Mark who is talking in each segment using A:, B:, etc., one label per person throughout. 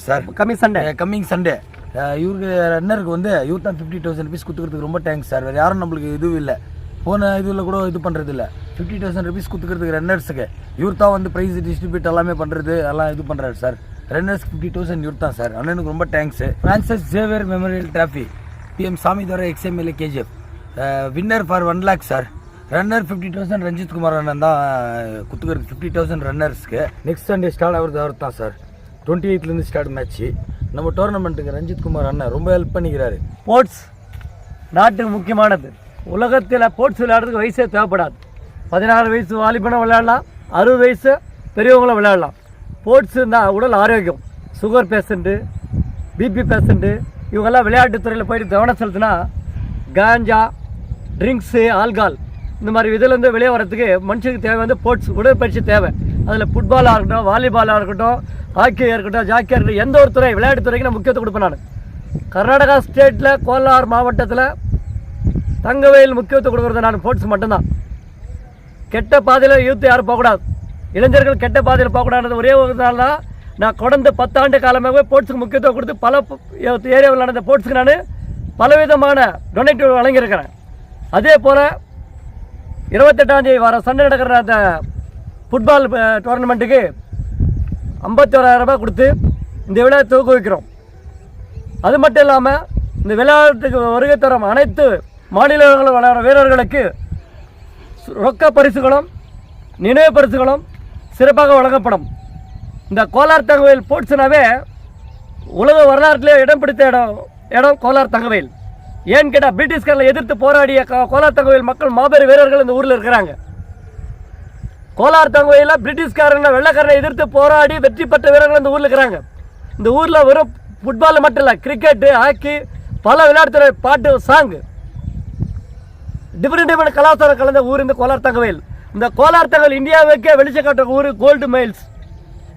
A: Sir coming Sunday இவருக்கு ரன்னருக்கு வந்து இவர் தான் 50,000 rupees கொடுத்துக்கிறதுக்கு ரொம்ப தேங்க்ஸ் சார். வேறு யாரும் நம்மளுக்கு இதுவும் இல்லை, போன இதில் கூட இது பண்ணுறது இல்லை. 50,000 rupees கொடுத்துக்கிறதுக்கு ரன்னர்ஸுக்கு இவர் தான் வந்து ப்ரைஸ் டிஸ்ட்ரிபியூட் எல்லாமே பண்ணுறது, எல்லாம் இது பண்ணுறாரு சார். ரன்னர்ஸ்க்கு 50,000 இவர் தான் சார். அண்ணனுக்கு ரொம்ப thanks. Francis Xavier Memorial Trophy PM Samidurai XMLA KGF winner for 1 lakh sir. Runner 50,000 Ranjith Kumar அண்ணன் தான் கொடுத்துக்கிறது 50,000 ரன்னர்ஸ்க்கு. நெக்ஸ்ட் சண்டே ஸ்டார்ட் ஆகிறது அவர் தான் சார். 28லேருந்து start match. நம்ம டோர்னமெண்ட்டுக்கு ரஞ்சித் குமார் அண்ணன் ரொம்ப ஹெல்ப் பண்ணிக்கிறாரு.
B: ஸ்போர்ட்ஸ் நாட்டுக்கு முக்கியமானது. உலகத்தில் ஸ்போர்ட்ஸ் விளையாடுறதுக்கு வயசே தேவைப்படாது. 16 வயசு வாலிபனும் விளையாடலாம், 60 வயசு பெரியவங்களும் விளையாடலாம். ஸ்போர்ட்ஸு தான் உடல் ஆரோக்கியம். சுகர் பேஷண்ட்டு, BP பேஷண்ட்டு இவங்கெல்லாம் விளையாட்டுத்துறையில் போயிட்டு கவனம் செலுத்தினா காஞ்சா, ட்ரிங்க்ஸு, ஆல்கால் இந்த மாதிரி இதிலேருந்து வெளியே வரத்துக்கு மனுஷனுக்கு தேவை வந்து ஸ்போர்ட்ஸ் உடற்பயிற்சி தேவை. அதில் ஃபுட்பாலாக இருக்கட்டும், வாலிபாலாக இருக்கட்டும், ஹாக்கியாக இருக்கட்டும், ஜாக்கியாக இருக்கட்டும், எந்த ஒரு துறை விளையாட்டுத்துறைக்கு நான் முக்கியத்துவம் கொடுப்பேன். நான் கர்நாடகா ஸ்டேட்டில் கோலார் மாவட்டத்தில் தங்கவேல் முக்கியத்துவம் கொடுக்குறது நான் ஸ்போர்ட்ஸ் மட்டும்தான். கெட்ட பாதையில் யூத் யாரும் போகக்கூடாது, இளைஞர்கள் கெட்ட பாதையில் போகக்கூடாது. ஒரே ஒரு நாள் தான் நான் கடந்த 10 ஆண்டு காலமாகவே ஸ்போர்ட்ஸுக்கு முக்கியத்துவம் கொடுத்து பல ஏரியாவில் நடந்த ஸ்போர்ட்ஸுக்கு நான் பலவிதமான டொனேட்டிவ் வழங்கியிருக்கிறேன். அதே போல் 28ஆம் தேதி வர சண்டே நடக்கிற அந்த ஃபுட்பால் டோர்னமெண்ட்டுக்கு 51,000 ரூபாய் கொடுத்து இந்த விளையாட்டை ஊக்குவிக்கிறோம். அது மட்டும் இல்லாமல் இந்த விளையாட்டுக்கு வருகை தரும் அனைத்து மாநிலங்களும் விளையாடுற வீரர்களுக்கு ரொக்க பரிசுகளும் நினைவு பரிசுகளும் சிறப்பாக வழங்கப்படும். இந்த கோலார் தங்கவேல் ஸ்போர்ட்ஸ்னாவே உலக வரலாற்றிலே இடம் பிடித்த இடம் கோலார் தங்கவேல். ஏன்னு கேட்டால் பிரிட்டிஷ்காரில் எதிர்த்து போராடிய கோலார் தங்கவேல் மக்கள் மாபெரும் வீரர்கள் இந்த ஊரில் இருக்கிறாங்க. கோலார் தங்கவேலில் பிரிட்டிஷ்காரனை வெள்ளைக்காரனை எதிர்த்து போராடி வெற்றி பெற்ற வீரர்கள் இந்த ஊரில் இருக்கிறாங்க. இந்த ஊரில் வெறும் ஃபுட்பால் மட்டும் இல்லை, கிரிக்கெட்டு, ஹாக்கி, பல விளையாட்டுத்துறை, பாட்டு, சாங்கு, டிஃப்ரெண்ட் கலாச்சாரம் கலந்த ஊர் இந்த கோலார் தங்கவேல். இந்த கோலார் தங்கவேல் இந்தியாவுக்கே வெளிச்சம் காட்டுற ஊர் கோல்டு மைல்ஸ்.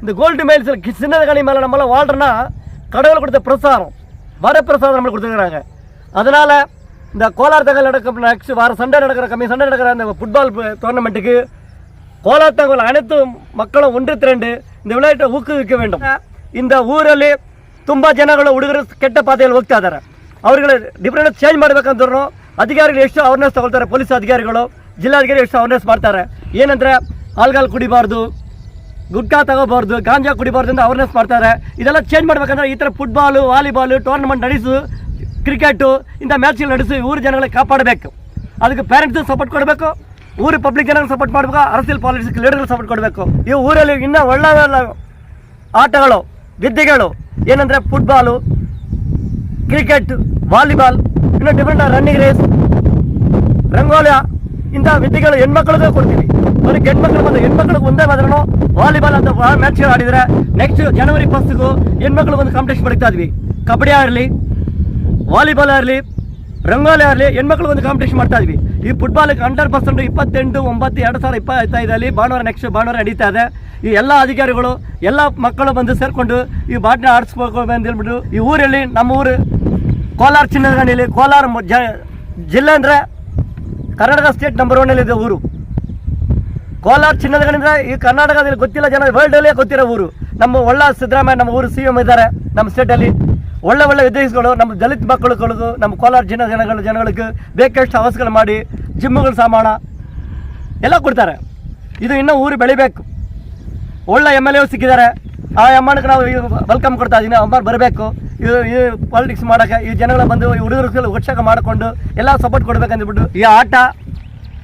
B: இந்த கோல்டு மைல்ஸில் சின்ன கனி மேலே நம்மளாம் வாழ்கிறோன்னா கடவுள் கொடுத்த பிரசாரம், வரப்பிரசாதம் நம்மளுக்கு கொடுத்துருக்குறாங்க. அதனால் இந்த கோலார் தங்கவேல் நடக்க நெக்ஸ்ட் வார சண்டே நடக்கிற அந்த ஃபுட்பால் டோர்னமெண்ட்டுக்கு கோலார் தங்கவேல் அனைத்து மக்களும் ஒன்று திரண்டு இந்த ವಿಳಾಟ ஊக்குவிக்க வேண்டும். இந்த ಊರಲ್ಲಿ ತುಂಬ ಜನಗಳು ಹುಡುಗರು ಕೆಟ್ಟ ಪಾತೆಯಲ್ಲಿ ಹೋಗ್ತಾ ಇದ್ದಾರೆ. ಅವರುಗಳು ಡಿಫರೆಂಟ್ ಚೇಂಜ್ ಮಾಡಬೇಕಂತೂ ಅಧಿಕಾರಿಗಳು ಎಷ್ಟು ಅವೇರ್ನೆಸ್ ತಗೊಳ್ತಾರೆ, ಪೊಲೀಸ್ ಅಧಿಕಾರಿಗಳು, ಜಿಲ್ಲಾಧಿಕಾರಿ ಎಷ್ಟು ಅವೇರ್ನೆಸ್ ಮಾಡ್ತಾರೆ. ಏನಂದರೆ ಆಲ್ಗಾಲ್ ಕುಡಿಬಾರ್ದು, ಗುಟ್ಕಾ ತಗೋಬಾರ್ದು, ಗಾಂಜಾ ಕುಡಿಬಾರ್ದು ಅಂತ ಅವೇರ್ನೆಸ್ ಮಾಡ್ತಾರೆ. ಇದೆಲ್ಲ ಚೇಂಜ್ ಮಾಡಬೇಕಂದ್ರೆ ಈ ಥರ ಫುಟ್ಬಾಲು, ವಾಲಿಬಾಲು ಟೂರ್ನಮೆಂಟ್ ನಡೆಸು, ಕ್ರಿಕೆಟು ಇಂಥ ಮ್ಯಾಚ್ಗಳು ನಡೆಸಿ ಊರು ಜನಗಳಿಗೆ ಕಾಪಾಡಬೇಕು. ಅದಕ್ಕೆ ಪೇರೆಂಟ್ಸ್ ಸಪೋರ್ಟ್ ಕೊಡಬೇಕು, ಊರು ಪಬ್ಲಿಕ್ ಜನರಿಗೆ ಸಪೋರ್ಟ್ ಮಾಡಬೇಕು, ಅರಸಿಯಲ್ ಪಾಲಿಟಿಕ್ಸ್ ಲೀಡರ್ಗಳು ಸಪೋರ್ಟ್ ಕೊಡಬೇಕು. ಈ ಊರಲ್ಲಿ ಇನ್ನೂ ಒಳ್ಳೆಯ ಆಟಗಳು, ವಿದ್ಯೆಗಳು ಏನಂದರೆ ಫುಟ್ಬಾಲು, ಕ್ರಿಕೆಟ್, ವಾಲಿಬಾಲ್, ಇನ್ನೂ ಡಿಫ್ರೆಂಟ್ ರನ್ನಿಂಗ್ ರೇಸ್, ರಂಗೋಲಿಯ ಇಂಥ ವಿದ್ಯೆಗಳು ಹೆಣ್ಮಕ್ಳಿಗೆ ಕೊಡ್ತೀವಿ. ಅವ್ರಿಗೆ ಹೆಣ್ಮಕ್ಳು ಬಂದು ಹೆಣ್ಮಕ್ಳಿಗೆ ಒಂದೇ ಮಾತ್ರ ವಾಲಿಬಾಲ್ ಅಂತ ಮ್ಯಾಚ್ಗಳು ಆಡಿದರೆ ನೆಕ್ಸ್ಟ್ ಜನವರಿ 1 ಹೆಣ್ಮಕ್ಳು ಒಂದು ಕಾಂಪಿಟೇಷನ್ ಪಡಿತಾ ಇದ್ವಿ. ಕಬಡ್ಡಿ ಆಗಲಿ, ವಾಲಿಬಾಲ್ ಆಗಲಿ, ರಂಗೋಲಿ ಆಗಲಿ ಹೆಣ್ಮಕ್ಳು ಒಂದು ಕಾಂಪಿಟೇಷನ್ ಮಾಡ್ತಾ ಇದ್ವಿ. ಈ ಫುಟ್ಬಾಲ್ಗೆ 100% 28/9/2025 ಭಾನುವಾರ ನೆಕ್ಸ್ಟ್ ಭಾನುವಾರ ನಡೀತಾ ಇದೆ. ಈ ಎಲ್ಲ ಅಧಿಕಾರಿಗಳು ಎಲ್ಲ ಮಕ್ಕಳು ಬಂದು ಸೇರಿಕೊಂಡು ಈ ಬಾಟ್ನ ಆಡಿಸ್ಬೇಕು ಅಂತ ಹೇಳ್ಬಿಟ್ಟು ಈ ಊರಲ್ಲಿ ನಮ್ಮ ಊರು ಕೋಲಾರ ಚಿನ್ನದ ಗಣಿಯಲ್ಲಿ ಕೋಲಾರ ಜಿಲ್ಲೆ ಅಂದರೆ ಕರ್ನಾಟಕ ಸ್ಟೇಟ್ ನಂಬರ್ 1 ಇದೆ ಊರು. ಕೋಲಾರ ಚಿನ್ನದ ಗಣಿ ಅಂದರೆ ಈ ಕರ್ನಾಟಕದಲ್ಲಿ ಗೊತ್ತಿಲ್ಲ ಜನ, ವರ್ಲ್ಡಲ್ಲೇ ಗೊತ್ತಿರೋ ಊರು. ನಮ್ಮ ಒಳ್ಳೆ ಸಿದ್ದರಾಮಯ್ಯ ನಮ್ಮ ಊರು CM ಇದ್ದಾರೆ ನಮ್ಮ ಸ್ಟೇಟಲ್ಲಿ. ಒಳ್ಳೆ ವಿದ್ಯಾರ್ಥಿಗಳು ನಮ್ಮ ದಲಿತ ಮಕ್ಕಳುಗಳಿಗೂ ನಮ್ಮ ಕೋಲಾರ ಜನಗಳಿಗೆ ಬೇಕಷ್ಟು ಅವಕಾಶಗಳು ಮಾಡಿ ಜಿಮ್ಗಳು ಸಾಮಾನ ಎಲ್ಲ ಕೊಡ್ತಾರೆ. ಇದು ಇನ್ನೂ ಊರು ಬೆಳಿಬೇಕು. ಒಳ್ಳೆ MLA ಸಿಕ್ಕಿದ್ದಾರೆ. ಆ ಅಮ್ಮನಿಗೆ ನಾವು ವೆಲ್ಕಮ್ ಕೊಡ್ತಾ ಇದ್ದೀನಿ. ಅಮ್ಮ ಬರಬೇಕು ಇದು ಪಾಲಿಟಿಕ್ಸ್ ಮಾಡೋಕ್ಕೆ. ಈ ಜನಗಳ ಬಂದು ಈ ಹುಡುಗರು ಉತ್ಸಾಹ ಮಾಡಿಕೊಂಡು ಎಲ್ಲ ಸಪೋರ್ಟ್ ಕೊಡಬೇಕಂದ್ಬಿಟ್ಟು ಈ ಆಟ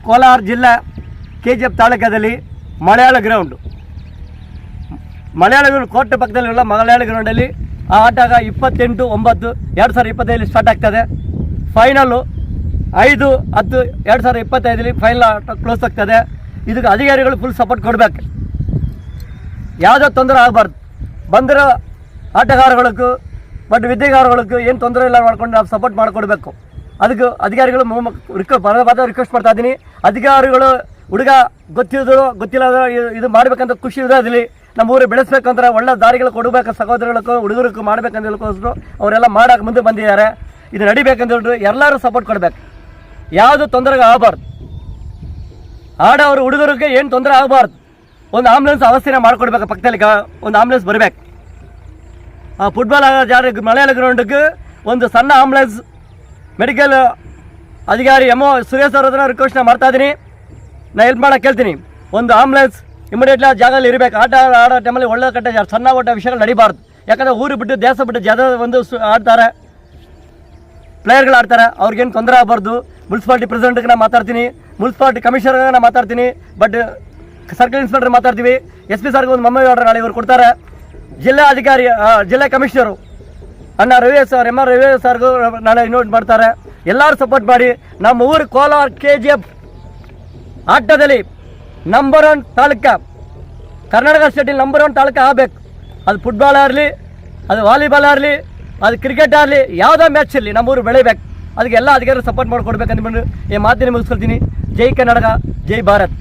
B: ಕೋಲಾರ ಜಿಲ್ಲೆ KGF ತಾಲೂಕದಲ್ಲಿ ಮಲಯಾಳ ಗ್ರೌಂಡು, ಕೋಟೆ ಪಕ್ಕದಲ್ಲಿರುವ ಮಲಯಾಳ ಗ್ರೌಂಡಲ್ಲಿ ಆ ಆಟ 28/9/2025 ಸ್ಟಾರ್ಟ್ ಆಗ್ತದೆ. ಫೈನಲ್ಲು 5/10/2025 ಫೈನಲ್ ಕ್ಲೋಸ್ ಆಗ್ತದೆ. ಇದಕ್ಕೆ ಅಧಿಕಾರಿಗಳು ಫುಲ್ ಸಪೋರ್ಟ್ ಕೊಡಬೇಕು. ಯಾವುದೋ ತೊಂದರೆ ಆಗಬಾರ್ದು. ಬಂದಿರೋ ಆಟಗಾರಗಳಿಗೂ ಬಟ್ ವಿದ್ಯಾಗಾರಗಳಿಗೂ ಏನು ತೊಂದರೆ ಇಲ್ಲ ಮಾಡ್ಕೊಂಡು ನಾವು ಸಪೋರ್ಟ್ ಮಾಡಿಕೊಡ್ಬೇಕು. ಅದಕ್ಕೆ ಅಧಿಕಾರಿಗಳು ರಿಕ್ವೆಸ್ಟ್ ಮಾಡ್ತಾ ಇದ್ದೀನಿ. ಅಧಿಕಾರಿಗಳು ಹುಡುಗ ಗೊತ್ತಿಲ್ಲ ಇದು ಮಾಡಬೇಕಂತ ಖುಷಿ ಇರೋದಿಲ್ಲ. ನಮ್ಮ ಊರು ಬೆಳೆಸ್ಬೇಕಂದ್ರೆ ಒಳ್ಳೆ ದಾರಿಗಳು ಕೊಡಬೇಕು, ಸಹೋದರಗಳಿಗೂ ಹುಡುಗರಿಗೂ ಮಾಡಬೇಕಂತ ಹೇಳ್ಕೋಸ್ಕರ ಅವರೆಲ್ಲ ಮಾಡೋಕೆ ಮುಂದೆ ಬಂದಿದ್ದಾರೆ. ಇದು ನಡಿಬೇಕಂತ ಹೇಳಿದ್ರು ಎಲ್ಲರೂ ಸಪೋರ್ಟ್ ಕೊಡಬೇಕು. ಯಾವುದು ತೊಂದರೆ ಆಗಬಾರ್ದು. ಆಡೋರು ಹುಡುಗರಿಗೆ ಏನು ತೊಂದರೆ ಆಗಬಾರ್ದು. ಒಂದು ಆಂಬುಲೆನ್ಸ್ ಅವಸ್ಥೆನ ಮಾಡಿಕೊಡ್ಬೇಕು. ಪಕ್ಕದಲ್ಲಿ ಒಂದು ಆಂಬುಲೆನ್ಸ್ ಬರಬೇಕು. ಆ ಫುಟ್ಬಾಲ್ ಜಾಗ ಮಲಯಾಳ ಗ್ರೌಂಡ್ಗೆ ಒಂದು ಸಣ್ಣ ಆಂಬುಲೆನ್ಸ್ ಮೆಡಿಕಲ್ ಅಧಿಕಾರಿ ಸುರೇಶ್ ಅವ್ರ ಹತ್ರ ರಿಕ್ವೆಸ್ಟ್ ಮಾಡ್ತಾ ಇದ್ದೀನಿ. ನಾನು ಹೆಲ್ಪ್ ಮಾಡೋಕೆ ಕೇಳ್ತೀನಿ. ಒಂದು ಆಂಬುಲೆನ್ಸ್ ಇಮಿಡಿಯೇಟ್ಲಿ ಆ ಜಾಗದಲ್ಲಿ ಇರಬೇಕು. ಆಡೋ ಟೈಮಲ್ಲಿ ಒಳ್ಳೆ ಕಟ್ಟ ಸಣ್ಣ ಪುಟ್ಟ ವಿಷಯಗಳು ನಡಿಬಾರ್ದು. ಯಾಕಂದರೆ ಊರು ಬಿಟ್ಟು ದೇಶ ಬಿಟ್ಟು ಒಂದು ಆಡ್ತಾರೆ, ಪ್ಲೇಯರ್ಗಳು ಆಡ್ತಾರೆ, ಅವ್ರಿಗೇನು ತೊಂದರೆ ಆಗಬಾರ್ದು. ಮುನ್ಸಿಪಾಲ್ಟಿ ಪ್ರೆಸಿಡೆಂಟ್ಗೆ ನಾನು ಮಾತಾಡ್ತೀನಿ, ಮುನ್ಸಿಪಾಲ್ಟಿ ಕಮಿಷನರ್ಗೆ ನಾನು ಮಾತಾಡ್ತೀನಿ, ಬಟ್ ಸರ್ಕಲ್ ಇನ್ಸ್ಪೆಕ್ಟರ್ ಮಾತಾಡ್ತೀವಿ. SP ಸರ್ಗೆ ಒಂದು ಮಮ್ಮಿ ಆರ್ಡರ್ ನಾಳೆ ಇವರು ಕೊಡ್ತಾರೆ. ಜಿಲ್ಲಾ ಅಧಿಕಾರಿ ಜಿಲ್ಲಾ ಕಮಿಷನರು ಅಣ್ಣ ರವಿ ಸರ್ MR ರವಿ ಸರ್ಗೂ ನಾಳೆ ಇನ್ವೈಟ್ ಮಾಡ್ತಾರೆ. ಎಲ್ಲರೂ ಸಪೋರ್ಟ್ ಮಾಡಿ ನಮ್ಮ ಊರು ಕೋಲಾರ KGF ಆಟದಲ್ಲಿ ನಂಬರ್ 1 ತಾಲೂಕ, ಕರ್ನಾಟಕ ಸ್ಟೇಟಲ್ಲಿ ನಂಬರ್ 1 ತಾಲೂಕು ಆಗಬೇಕು. ಅದು ಫುಟ್ಬಾಲ್ ಆಗಲಿ, ಅದು ವಾಲಿಬಾಲ್ ಆಗಲಿ, ಅದು ಕ್ರಿಕೆಟ್ ಆಗಲಿ, ಯಾವುದೋ ಮ್ಯಾಚ್ ಇರಲಿ ನಮ್ಮೂರು ಬೆಳಿಬೇಕು. ಅದಕ್ಕೆ ಎಲ್ಲ ಅಧಿಕಾರಿಗಳು ಸಪೋರ್ಟ್ ಮಾಡಿಕೊಡ್ಬೇಕಂತ ಈ ಮಾತಿನ ಮುಗಿಸ್ಕೊಳ್ತೀನಿ. ಜೈ ಕರ್ನಾಟಕ, ಜೈ ಭಾರತ್.